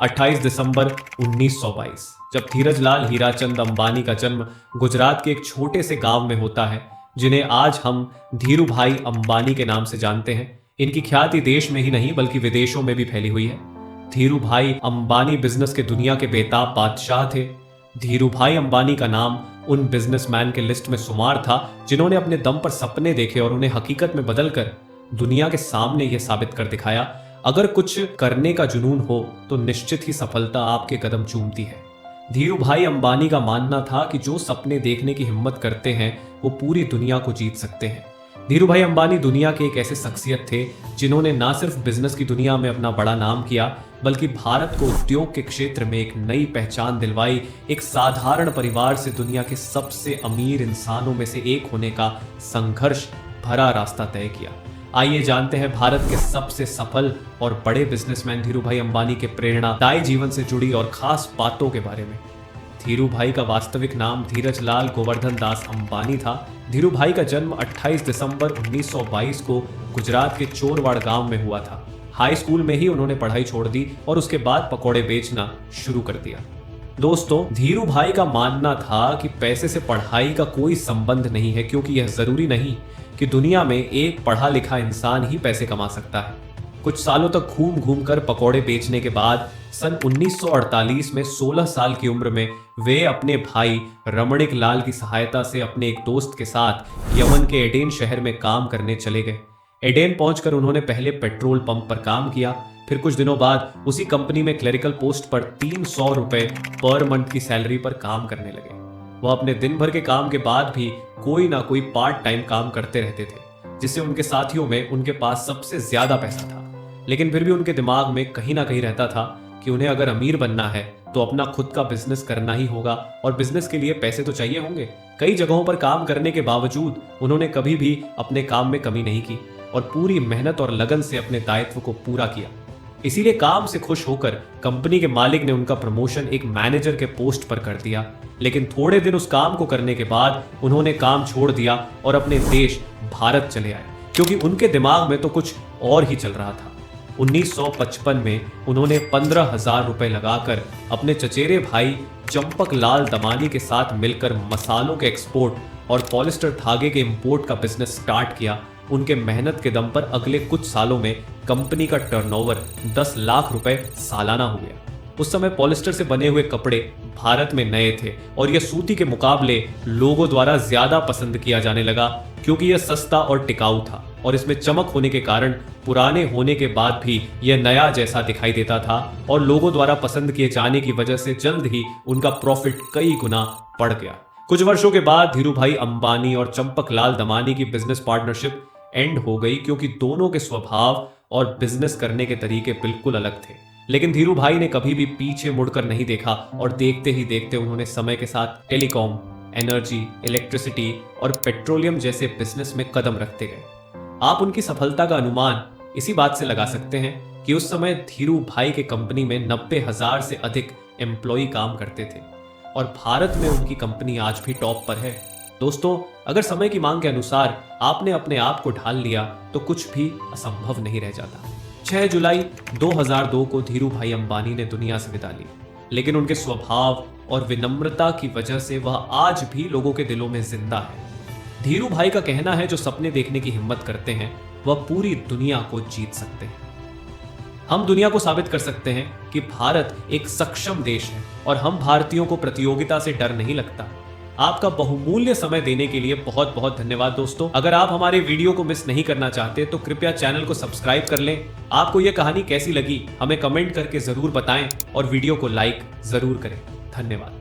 28 दिसंबर 1922, जब धीरजलाल हीराचंद अंबानी का जन्म गुजरात के एक छोटे से गांव में होता है, जिन्हें आज हम धीरू भाई अंबानी के नाम से जानते हैं। इनकी ख्याति देश में ही नहीं बल्कि विदेशों में भी फैली हुई है। धीरू भाई अंबानी बिजनेस के दुनिया के बेताब बादशाह थे। धीरू भाई अंबानी का नाम उन बिजनेसमैन के लिस्ट में शुमार था जिन्होंने अपने दम पर सपने देखे और उन्हें हकीकत में बदलकर दुनिया के सामने यह साबित कर दिखाया, अगर कुछ करने का जुनून हो तो निश्चित ही सफलता आपके कदम चूमती है। धीरू भाई अंबानी का मानना था कि जो सपने देखने की हिम्मत करते हैं वो पूरी दुनिया को जीत सकते हैं। धीरू भाई अंबानी दुनिया के एक ऐसे शख्सियत थे जिन्होंने न सिर्फ बिजनेस की दुनिया में अपना बड़ा नाम किया बल्कि भारत को उद्योग के क्षेत्र में एक नई पहचान दिलवाई। एक साधारण परिवार से दुनिया के सबसे अमीर इंसानों में से एक होने का संघर्ष भरा रास्ता तय किया। आइए जानते हैं भारत के सबसे सफल और बड़े बिजनेसमैन धीरू भाई अंबानी के प्रेरणादायी जीवन से जुड़ी और खास बातों के बारे में। धीरू भाई का वास्तविक नाम धीरजलाल गोवर्धन दास अंबानी था। धीरू भाई का जन्म 28 दिसंबर 1922 को गुजरात के चोरवाड़ गांव में हुआ था। हाई स्कूल में ही उन्होंने पढ़ाई छोड़ दी और उसके बाद पकौड़े बेचना शुरू कर दिया। दोस्तों, धीरू भाई का मानना था कि पैसे से पढ़ाई का कोई संबंध नहीं है, क्योंकि यह जरूरी नहीं कि दुनिया में एक पढ़ा लिखा इंसान ही पैसे कमा सकता है। कुछ सालों तक घूम घूम कर पकौड़े बेचने के बाद सन 1948 में 16 साल की उम्र में वे अपने भाई रमणिक लाल की सहायता से अपने एक दोस्त के साथ यमन के एडेन शहर में काम करने चले गए। एडेन पहुंचकर उन्होंने पहले पेट्रोल पंप पर काम किया, फिर कुछ दिनों बाद उसी कंपनी में क्लरिकल पोस्ट पर 300 रुपए पर मंथ की सैलरी पर काम करने लगे। वह अपने दिन भर के काम के बाद भी कोई ना कोई पार्ट टाइम काम करते रहते थे, जिससे उनके साथियों में उनके पास सबसे ज्यादा पैसा था। लेकिन फिर भी उनके दिमाग में कहीं ना कहीं रहता था कि उन्हें अगर अमीर बनना है तो अपना खुद का बिजनेस करना ही होगा और बिजनेस के लिए पैसे तो चाहिए होंगे। कई जगहों पर काम करने के बावजूद उन्होंने कभी भी अपने काम में कमी नहीं की और पूरी मेहनत और लगन से अपने दायित्व को पूरा किया। इसीलिए काम से खुश होकर कंपनी के मालिक ने उनका प्रमोशन एक मैनेजर के पोस्ट पर कर दिया। लेकिन थोड़े दिन उस काम को करने के बाद उन्होंने काम छोड़ दिया और अपने देश भारत चले आए, क्योंकि उनके दिमाग में तो कुछ और ही चल रहा था। 1955 में उन्होंने 15,000 रुपए लगाकर अपने चचेरे भाई चंपक लाल दमानी के साथ मिलकर मसालों के एक्सपोर्ट और पॉलिस्टर धागे के इंपोर्ट का बिजनेस स्टार्ट किया। उनके मेहनत के दम पर अगले कुछ सालों में कंपनी का टर्नओवर 10 लाख रुपए सालाना हो गया। उस समय पॉलिस्टर से बने हुए कपड़े भारत में नए थे और यह सूती के मुकाबले लोगों द्वारा ज्यादा पसंद किया जाने लगा, क्योंकि यह सस्ता और टिकाऊ था और इसमें चमक होने के कारण पुराने होने के बाद भी यह नया जैसा दिखाई देता था और लोगों द्वारा पसंद किए जाने की वजह से जल्द ही उनका प्रॉफिट कई गुना बढ़ गया। कुछ वर्षों के बाद धीरू भाई अंबानी और चंपक लाल दमानी की बिजनेस पार्टनरशिप एंड हो गई, क्योंकि दोनों के स्वभाव और बिजनेस करने के तरीके बिल्कुल अलग थे। लेकिन धीरू भाई ने कभी भी पीछे मुड़कर नहीं देखा और देखते ही देखते उन्होंने समय के साथ टेलीकॉम, एनर्जी, इलेक्ट्रिसिटी और पेट्रोलियम जैसे बिजनेस में कदम रखते गए। आप उनकी सफलता का अनुमान इसी बात से लगा सकते हैं कि उस समय धीरू भाई के कंपनी में 90,000 से अधिक एम्प्लॉय काम करते थे और भारत में उनकी कंपनी आज भी टॉप पर है। दोस्तों, अगर समय की मांग के अनुसार आपने अपने आप को ढाल लिया तो कुछ भी असंभव नहीं रह जाता। 6 जुलाई 2002 को धीरू भाई अंबानी ने दुनिया से विदा ली, लेकिन उनके स्वभाव और विनम्रता की वजह से वह आज भी लोगों के दिलों में जिंदा है। धीरू भाई का कहना है, जो सपने देखने की हिम्मत करते हैं वह पूरी दुनिया को जीत सकते हैं। हम दुनिया को साबित कर सकते हैं कि भारत एक सक्षम देश है और हम भारतीयों को प्रतियोगिता से डर नहीं लगता। आपका बहुमूल्य समय देने के लिए बहुत बहुत धन्यवाद दोस्तों। अगर आप हमारे वीडियो को मिस नहीं करना चाहते तो कृपया चैनल को सब्सक्राइब कर लें। आपको यह कहानी कैसी लगी हमें कमेंट करके जरूर बताएं और वीडियो को लाइक जरूर करें। धन्यवाद।